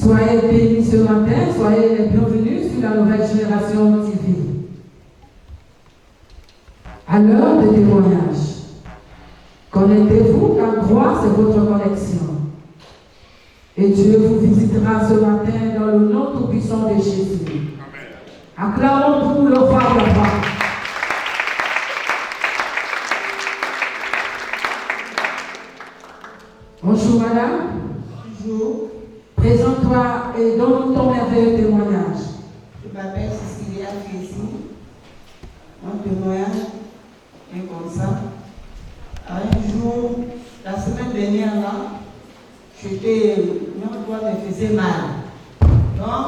Soyez bénis ce matin, soyez les bienvenus sur la nouvelle génération TV. À l'heure de témoignage, connectez-vous car droit c'est votre connexion. Et Dieu vous visitera ce matin dans le nom tout-puissant de Jésus. Amen. Acclamons pour le roi de roi. Bonjour madame. Bonjour. Présente-toi et donne ton merveilleux témoignage. Je m'appelle Cécilia Fésy. Mon témoignage est comme ça. Un jour, la semaine dernière, là, mon doigt me faisait mal. Donc,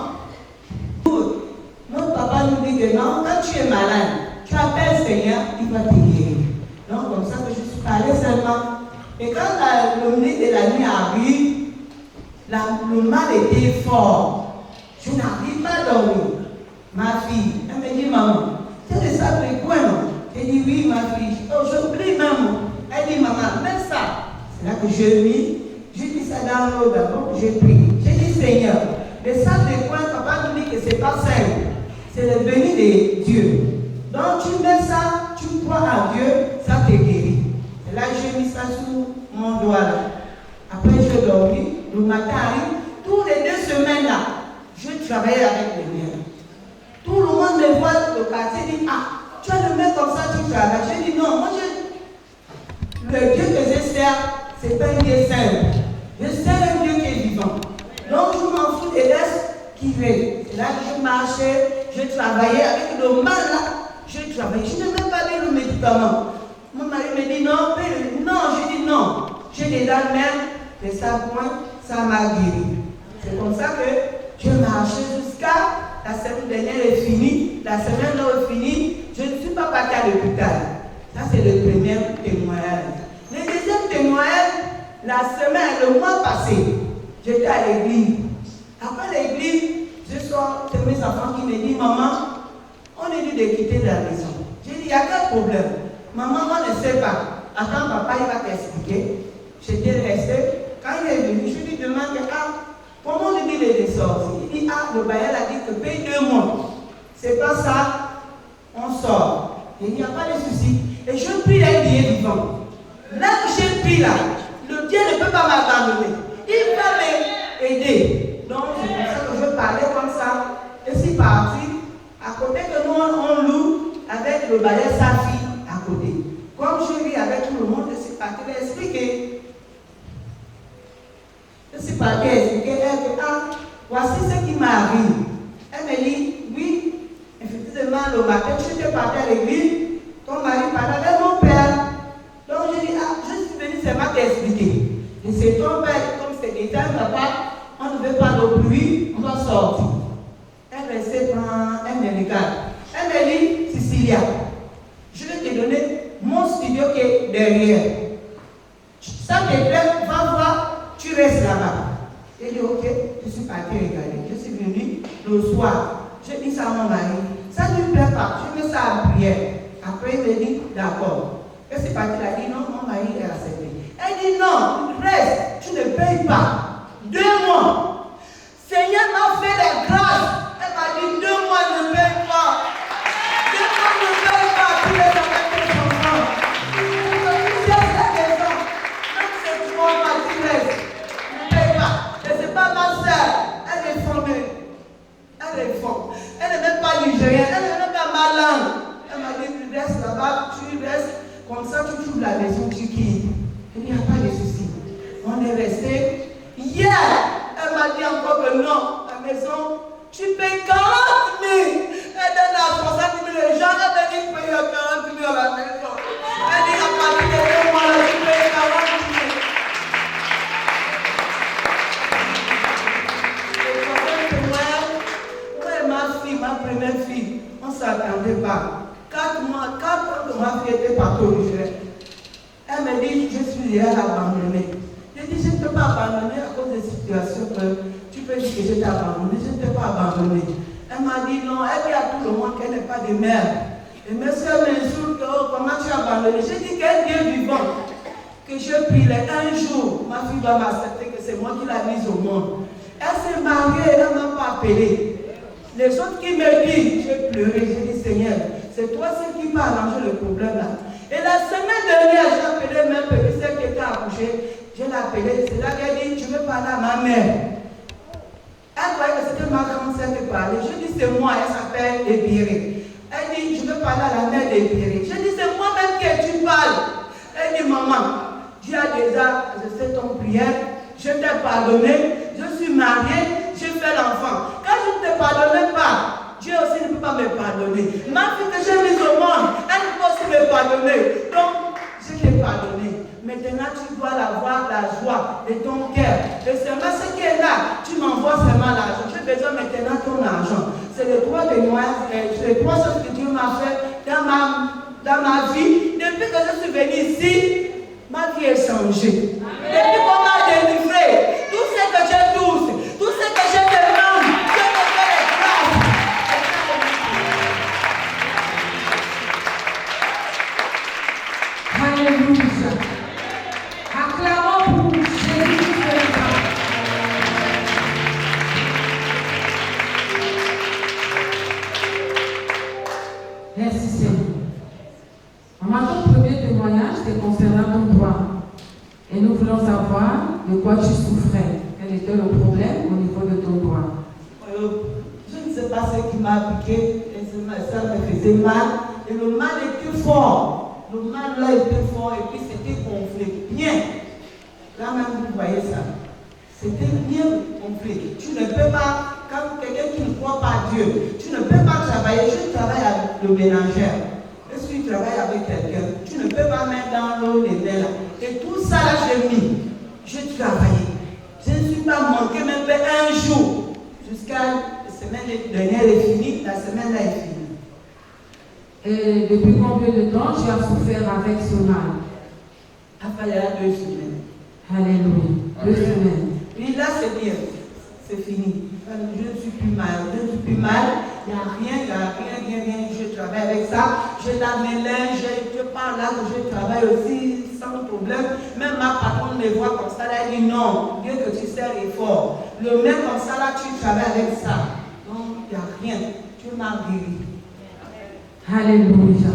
notre papa nous dit que non, quand tu es malade, tu appelles le Seigneur, il va te guérir. Donc, comme ça que je suis allée seulement. Et quand le nez de la nuit arrive, le mal était fort. Je n'arrive pas à dormir. Ma fille, elle me dit, maman, tu as des sables de quoi, non? Elle dit, oui, ma fille. Oh, je prie, maman. Elle dit, maman, mets ça. C'est là que je mis. J'ai mis ça dans l'eau d'abord, j'ai pris. J'ai dit, Seigneur, les sables de quoi, papa nous dit que ce n'est pas simple. C'est le béni de Dieu. Donc, tu mets ça, tu crois à Dieu, ça te guérit. Et là, j'ai mis ça sur mon doigt là. Après, je dormis. Le matin arrive, tous les 2 semaines là, je travaillais avec les miens. Tout le monde me voit au quartier dit, ah, tu as le main comme ça, tu travailles. J'ai dit non, moi le Dieu que je sers, c'est pas un Dieu simple. Je sers un Dieu qui est vivant. Donc je m'en fous des restes qui viennent. C'est là que je marchais, je travaillais avec le mal là, je travaillais. Je n'ai même pas vu le médicament. Mon mari me dit non, non, je dis non. J'ai déjà même de ça point. Ça m'a guéri. C'est comme ça que je marchais jusqu'à la semaine dernière est finie. La semaine là est finie, je ne suis pas partie à l'hôpital. Ça, c'est le premier témoignage. Le deuxième témoignage, la semaine, le mois passé, j'étais à l'église. Après l'église, je sors, c'est mes enfants qui me disent, maman, on est dû de quitter la maison. J'ai dit, il n'y a quel problème? Maman, on ne sait pas. Attends, papa, il va t'expliquer. J'étais restée. Quand il est venu, je lui demande, comment on dit les sorties? Il dit, le bailleur a dit que paye 2 mois. C'est pas ça, on sort. Il n'y a pas de souci. Et je prie un Dieu vivant. Là où j'ai pris là, le Dieu ne peut pas m'abandonner. Il va m'aider. Donc c'est pour ça que je parlais comme ça. Et c'est parti. À côté que nous on loue avec le bailleur sa fille à côté. Comme je vis avec tout le monde, je suis parti expliquer. Je suis partie expliquer elle que voici ce qui m'arrive. Elle me dit, oui, effectivement, le matin, je suis partie à l'église, ton mari parlait avec mon père. Donc je dis, je suis venue seulement t'expliquer. Et c'est ton père, comme c'est déjà papa, on ne veut pas de pluie, on va sortir. Elle restait prendre, elle me regarde. Elle me dit, Cécilia, je vais te donner mon studio qui est derrière. Ça te plaît, va voir. Tu restes là-bas. J'ai dit, ok, je suis partie regarder. Je suis venue le soir. J'ai dit ça à mon mari. Ça ne lui plaît pas. Je mets ça à prière. Après, il me dit, d'accord. Je suis partie là. Il dit, non, mon mari est accepté. Elle dit, non, reste. Tu ne payes pas. 2 mois. Seigneur m'a fait la grâce. Elle m'a dit, 2 mois, ne paye pas. 2 mois, ne paye pas. Tu les as fait tes enfants. Tu as fait tes enfants. Même c'est 3 mois, tu restes. C'est pas ma soeur, elle est formée. Elle est forte. Elle n'est même pas nigérienne, elle n'est même pas ma langue. Elle m'a dit, tu restes là-bas, tu restes, comme ça tu trouves la maison, tu quittes. Il n'y a pas de souci. On est resté. Hier, elle m'a dit encore que non, la maison, tu payes 40 000. Elle donne à 60 000, les gens ont dit payer 40 000 à la maison. Elle dit à partir de 2 mois, tu payes 40 000. Ma première fille, on ne s'attendait pas. 4 mois, 4 ans que ma fille était pathologique. Elle me dit, je suis hier abandonnée. Je dis, je ne peux pas abandonner à cause des situations que tu peux dire que je t'ai abandonnée. Je ne t'ai pas abandonnée. Elle m'a dit non, elle dit à tout le monde qu'elle n'est pas de mère. Et mes soeurs m'insultent, oh, comment tu as abandonné? J'ai dit qu'elle est Dieu vivant. Que je prie un jour, ma fille va m'accepter que c'est moi qui l'ai mise au monde. Elle s'est mariée. appeler. Les autres qui me disent, j'ai pleuré, j'ai dit Seigneur, c'est toi celle qui m'a arrangé le problème là. Et la semaine dernière, j'ai appelé même petite celle qui était accouchée. Je l'ai appelée, c'est là qu'elle dit, je veux parler à ma mère. Elle croyait que c'était ma grande sœur qui parlait. Je dis, c'est moi, elle s'appelle Ebiré. Elle dit, je veux parler à la mère d'Ebiré. Je dis, c'est moi-même que tu parles. Elle dit, maman, Dieu a déjà fait ton prière, je t'ai pardonné, je suis mariée, j'ai fait l'enfant. Quand je ne te pardonnais pas, Dieu aussi ne peut pas me pardonner. Ma fille que j'ai mise au monde, elle ne peut aussi me pardonner. Donc, je t'ai pardonné. Maintenant, tu dois avoir la joie de ton cœur. Et seulement ce qui est là, tu m'envoies seulement l'argent. J'ai besoin maintenant de ton argent. C'est les trois témoignages, c'est les trois choses que Dieu m'a fait dans ma vie. Depuis que je suis venue ici, ma vie est changée. Depuis qu'on m'a délivré, tout ce que je touche, tout ce que je demande, Dieu me fait les grâces. Alléluia. Acclamons pour Jésus. Merci Seigneur. Maman, ton premier témoignage, c'est concernant ton doigt. Et nous voulons savoir de quoi tu souffrais. Quel était le problème au niveau de ton doigt? Je ne sais pas ce qui m'a piqué. Ça me faisait mal. Et le mal était fort. Le mal là était fort et puis c'était gonflé. Bien. Là même, vous voyez ça. C'était bien gonflé. Tu ne peux pas, quand quelqu'un qui ne croit pas Dieu, tu ne peux pas travailler. Je travaille avec le ménagère. Et si tu travailles avec quelqu'un, tu ne peux pas mettre dans l'eau les dents là. Et tout ça là, j'ai mis. J'ai travaillé. Je ne suis pas manqué même pas un jour. Jusqu'à la semaine dernière est finie, la semaine là est finie. Et depuis combien de temps tu as souffert avec ce mal? Après, il y a 2 semaines. Alléluia. 2 semaines. Oui, là c'est bien. C'est fini. Je ne suis plus mal. Je ne suis plus mal. Il n'y a rien. Je travaille avec ça. Je lave mes linges. Je parle là que je travaille aussi sans problème. Même ma patronne me voit comme ça. Là, elle dit non. Dieu que tu sers est fort. Le même comme ça, là, tu travailles avec ça. Donc, il n'y a rien. Tu m'as guéri. Alléluia.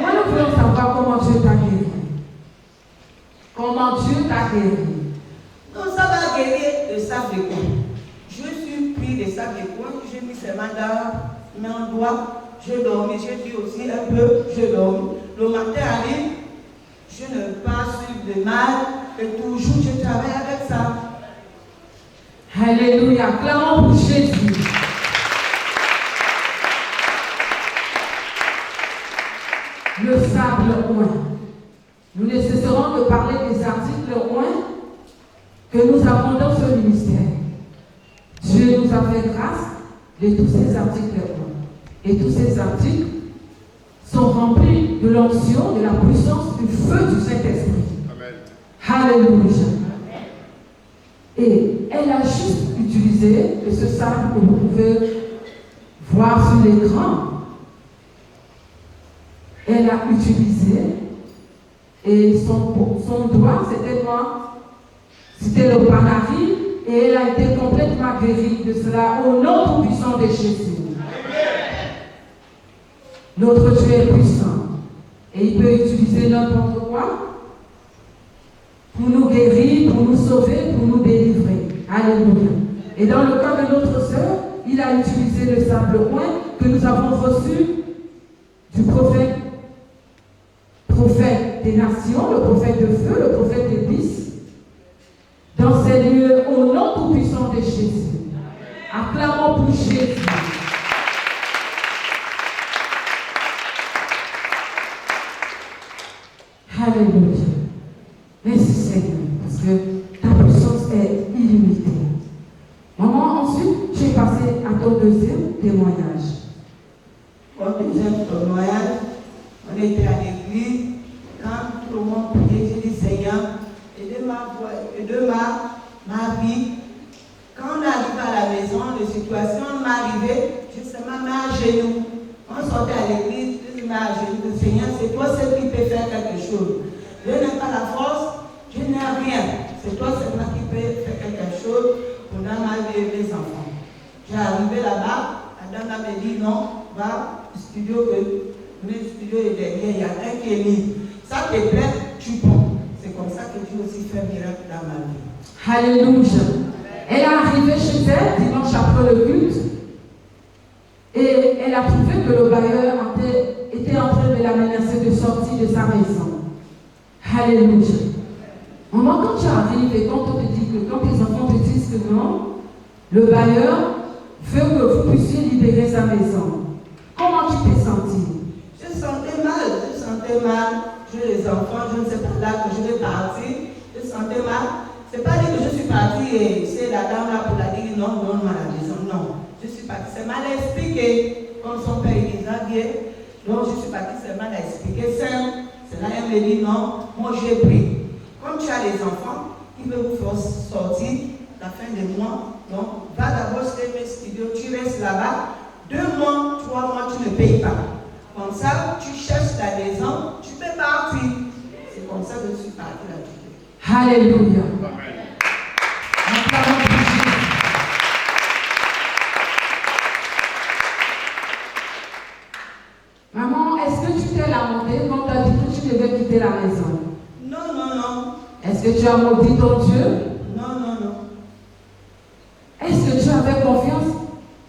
Moi, nous voulons savoir comment Dieu t'a guéri. Comment Dieu t'a guéri. Donc, ça va guérir le sac de coin. Je suis pris des sacs de coin. J'ai mis ces mandats, mes doigts. Je dormis. J'ai dit aussi un peu. Je dormis. Le matin arrive. Je ne pas sur de mal. Et toujours, je travaille avec ça. Alléluia. Clamons pour Jésus. Le sable oint. Nous ne cesserons de parler des articles oints que nous avons dans ce ministère. Dieu nous a fait grâce de tous ces articles oints. Et tous ces articles sont remplis de l'onction, de la puissance, du feu du Saint-Esprit. Alléluia. Et elle a juste utilisé ce sable que vous pouvez voir sur l'écran. Elle a utilisé et son doigt, c'était quoi? C'était le panari et elle a été complètement guérie de cela au nom tout puissant de Jésus. Notre Dieu est puissant et il peut utiliser n'importe quoi pour nous guérir, pour nous sauver, pour nous délivrer. Alléluia. Et dans le cas de notre sœur, il a utilisé le sable oint que nous avons reçu du prophète des nations, le prophète de feu, le prophète d'épices, dans ces lieux au nom tout puissant de Jésus. Acclamons pour Jésus. Alléluia. Merci Seigneur, parce que ta puissance est illimitée. Maman, ensuite, j'ai passé à ton deuxième témoignage. Mon deuxième témoignage, on était à l'église, quand tout le monde priait, j'ai dit Seigneur, aide ma vie. Quand on arrive à la maison, les situations m'arrivaient, je me mets à genoux. On sortait à l'église, je me mets à genoux. Seigneur, c'est toi seul qui peux faire quelque chose. Je n'ai pas la force, je n'ai rien. C'est toi seulement qui peux faire quelque chose pendant ma vie et mes enfants. J'ai arrivé là-bas, la dame m'a dit non, va au studio, le studio est derrière, il y a un qui est libre. Ça te plaît, tu prends. C'est comme ça que Dieu aussi fait un miracle dans ma vie. Alléluia. Elle est arrivée chez elle dimanche après le culte et elle a trouvé que le bailleur était en train de la menacer de sortir de sa maison. Alléluia. Maman, quand tu arrives et quand on te dit que, quand tes enfants te disent que non, le bailleur veut que vous puissiez libérer sa maison. Comment tu t'es senti? Je sentais mal. J'ai les enfants, je ne sais pas là que je vais partir. Je sentais mal. C'est pas dit que je suis partie et c'est la dame là pour la dire non, donne-moi la maison. Non, je suis partie. C'est mal expliqué. Comme son père il a dit. Donc je suis partie, c'est mal expliqué. C'est là elle me dit non, moi j'ai pris. Comme tu as les enfants, ils veulent vous faire sortir la fin du mois. Donc va d'abord chez mes studios, tu restes là-bas. 2 mois, 3 mois, tu ne payes pas. Comme ça, tu cherches la maison, tu peux partir. C'est comme ça que je suis partie là-dessus. Alléluia. Maman, est-ce que tu t'es lamentée quand tu as dit que tu devais quitter la maison? Non. Est-ce que tu as maudit ton Dieu? Non. Est-ce que tu avais confiance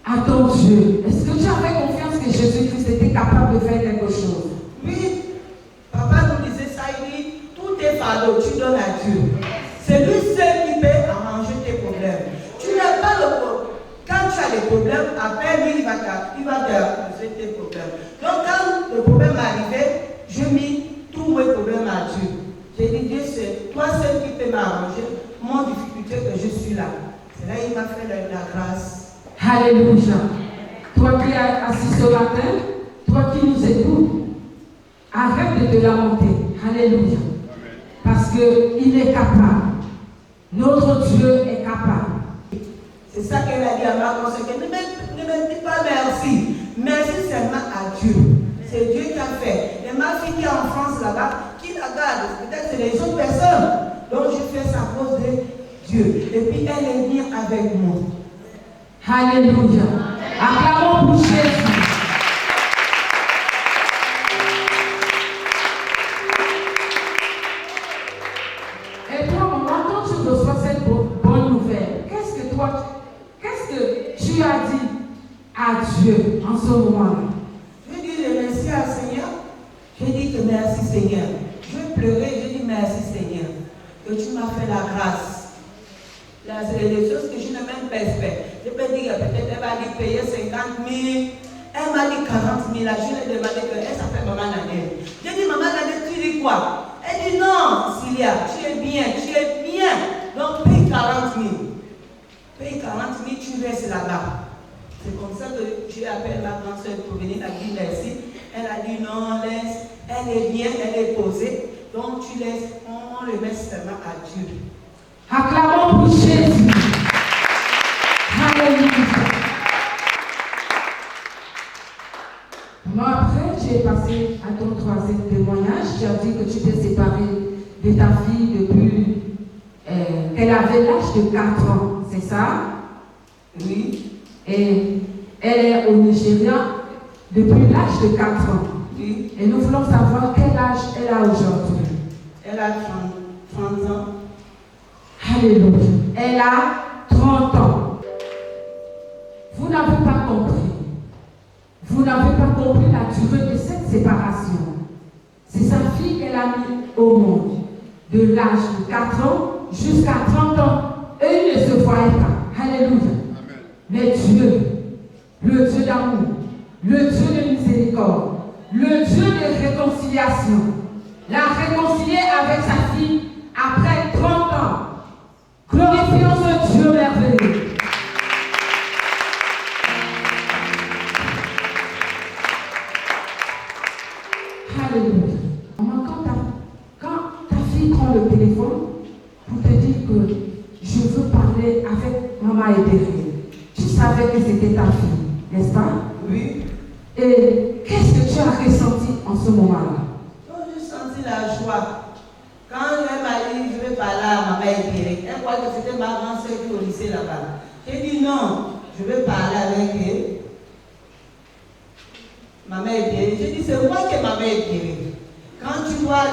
à ton Dieu? Est-ce que tu avais confiance que Jésus-Christ était capable de faire quelque chose? Oui. Papa nous disait ça, il dit, tous tes fardeaux, tu donnes à Dieu. C'est lui seul qui peut arranger tes problèmes. Tu n'as pas le problème. Quand tu as des problèmes, après lui, il va te poser tes problèmes. Donc quand le problème arrivait, je mis tous mes problèmes à Dieu. J'ai dit, Dieu, c'est toi seul qui peux m'arranger mon difficulté que je suis là. C'est là qu'il m'a fait la grâce. Alléluia. Toi qui es assis ce matin, toi qui nous écoutes, arrête de te lamenter. Alléluia. Parce qu'il est capable. Notre Dieu est capable. C'est ça qu'elle a dit à ma conseillère. Ne me dis pas merci. Merci seulement à Dieu. C'est Dieu qui a fait. Et ma fille qui est en France là-bas, qui la garde, peut-être c'est les autres personnes. Donc je fais ça à cause de Dieu. Et puis elle est bien avec moi. Alléluia. Acclamons pour Jésus. Et toi, maman, quand tu reçois cette bonne nouvelle, qu'est-ce que tu as dit à Dieu en ce moment-là? Je dis merci à Seigneur. Je dis que merci Seigneur. Je pleurais, je dis merci Seigneur. Que tu m'as fait la grâce. Là, c'est des choses que je n'ai même pas fait. Je peux dire, peut-être elle va dire payer 50 000. Elle m'a dit 40 000. Là, je lui ai demandé qu'elle s'appelle Maman Nadèle. J'ai dit, Maman Nadèle, tu dis quoi? Elle dit, non, Cilia, tu es bien. Donc, paye 40 000. Paye 40 000, tu restes là-bas. C'est comme ça que j'ai appelé ma grande soeur pour venir la dire merci. Elle a dit, non, laisse. Elle est bien, elle est posée. Donc, tu laisses, on le met seulement à Dieu. Acclamons pour Jésus. Alléluia. Moi, après, tu es passé à ton 3e témoignage. Tu as dit que tu t'es séparé de ta fille depuis qu'elle avait l'âge de 4 ans, c'est ça? Oui. Et elle est au Nigeria depuis l'âge de 4 ans. Oui. Et nous voulons savoir quel âge elle a aujourd'hui. Elle a 30 ans. Alléluia. Elle a 30 ans. Vous n'avez pas compris. Vous n'avez pas compris la durée de cette séparation. C'est sa fille qu'elle a mis au monde. De l'âge de 4 ans jusqu'à 30 ans. Et il ne se voyait pas. Alléluia. Amen. Mais Dieu, le Dieu d'amour, le Dieu de miséricorde, le Dieu de réconciliation, l'a réconcilié avec sa fille après 30 ans. Glorifions ce Dieu merveilleux. Alléluia. Maman, quand ta fille prend le téléphone pour te dire que je veux parler avec maman Edérine, tu savais que c'était ta fille, n'est-ce pas? Oui. Et qu'est-ce que tu as ressenti en ce moment-là? J'ai senti la joie. Quand elle m'a dit, je vais parler à maman Edérine, elle croyait que c'était ma grande sœur qui est au lycée là-bas. J'ai dit non, je vais parler avec eux. Ma mère est guérie. J'ai dit, c'est moi que ma mère est guérie. Quand tu vois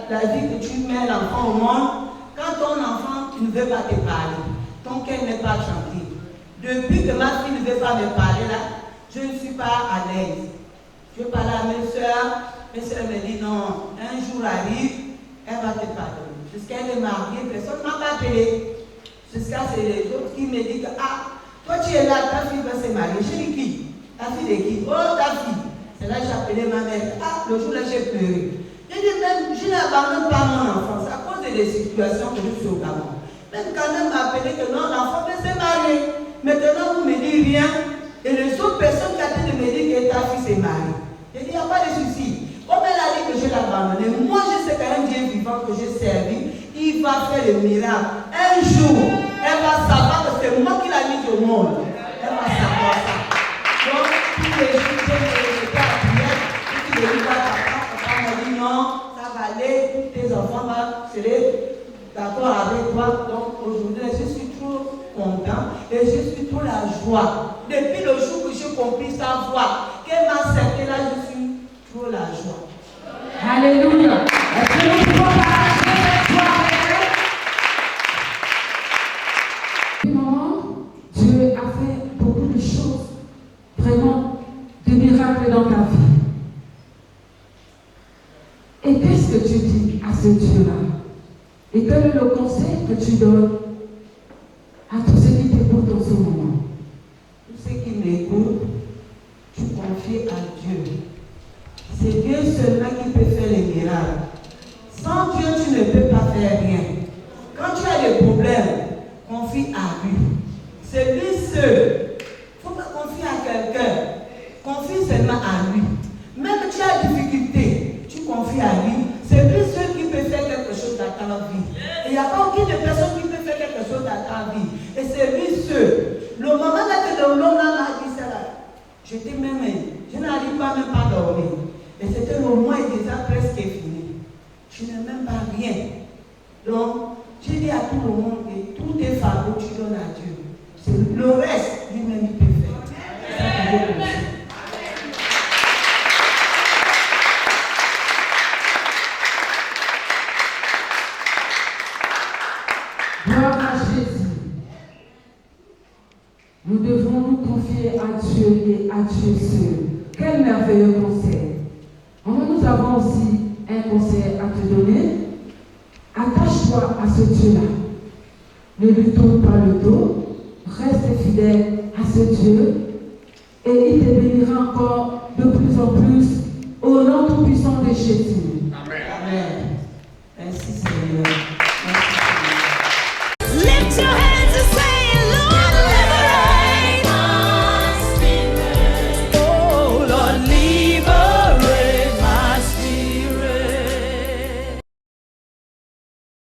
la vie que tu mets l'enfant au monde, quand ton enfant ne veut pas te parler, ton cœur n'est pas tranquille. Depuis que ma fille ne veut pas me parler là, je ne suis pas à l'aise. Je parle à mes soeurs me disent non, un jour arrive, elle va te parler. Jusqu'à elle est mariée, personne ne m'a pas appelé. Jusqu'à c'est les autres qui me disent que toi tu es là, ta fille va se marier. Je dis qui? Ta fille de qui? Oh, ta fille. C'est là que j'ai appelé ma mère. Le jour là j'ai pleuré. J'ai dit même, je n'abandonne pas mon enfant. C'est à cause des situations que je suis au Gabon. Même quand elle m'a appelé que non, l'enfant peut se marier. Maintenant, vous ne me dites rien. Et les autres personnes qui attendent de me dire que ta fille s'est mariée. J'ai dit, il n'y a pas de souci. Comme elle a dit que je l'ai abandonné, moi je sais qu'un Dieu vivant que j'ai servi, il va faire le miracle. Un jour, elle va savoir que c'est moi qui l'ai mis au monde. Elle va savoir ça. Donc, tous les jours, j'étais à prière. Tous les jours, papa m'a dit non, ça va aller, tous tes enfants vont se d'accord avec toi. Donc, aujourd'hui, je suis trop content et je suis trop la joie. Depuis le jour que j'ai compris sa voix, qu'elle m'a servi là, je suis trop la joie. Alléluia. Est-ce que nous pouvons partager cette joie avec elle? Maman, Dieu a fait beaucoup de choses, vraiment de miracles dans ta vie. Et qu'est-ce que tu dis à ce Dieu-là? Et quel est le conseil que tu donnes à tous ceux qui t'écoutent en ce moment? Tous ceux qui m'écoutent, tu confies à Dieu. C'est Dieu seulement qui peut faire les miracles. Sans Dieu, tu ne peux pas faire rien. Quand tu as des problèmes, confie à lui. C'est lui seul. Il ne faut pas confier à quelqu'un. Confie seulement à lui. Même tu as des difficultés, tu confies à lui. C'est lui seul qui peut faire quelque chose dans ta vie. Il n'y a pas aucune personne qui peut faire quelque chose dans ta vie. Et c'est lui seul. Le moment là que l'homme m'a dit ça, j'étais même, je n'arrive pas même pas à dormir. Et c'était le mois déjà presque fini. Je n'ai même pas rien. Donc, je dis à tout le monde que tous tes fardeaux, tu donnes à Dieu. C'est le reste, lui-même, il peut faire. C'est ça que je conseille. Gloire à Jésus. Nous devons nous confier à Dieu et à Dieu seul. Quel merveilleux conseil. Nous avons aussi un conseil à te donner. Attache-toi à ce Dieu-là. Ne lui tourne pas le dos. Reste fidèle à ce Dieu. Et il te bénira encore de plus en plus au nom tout-puissant de Jésus.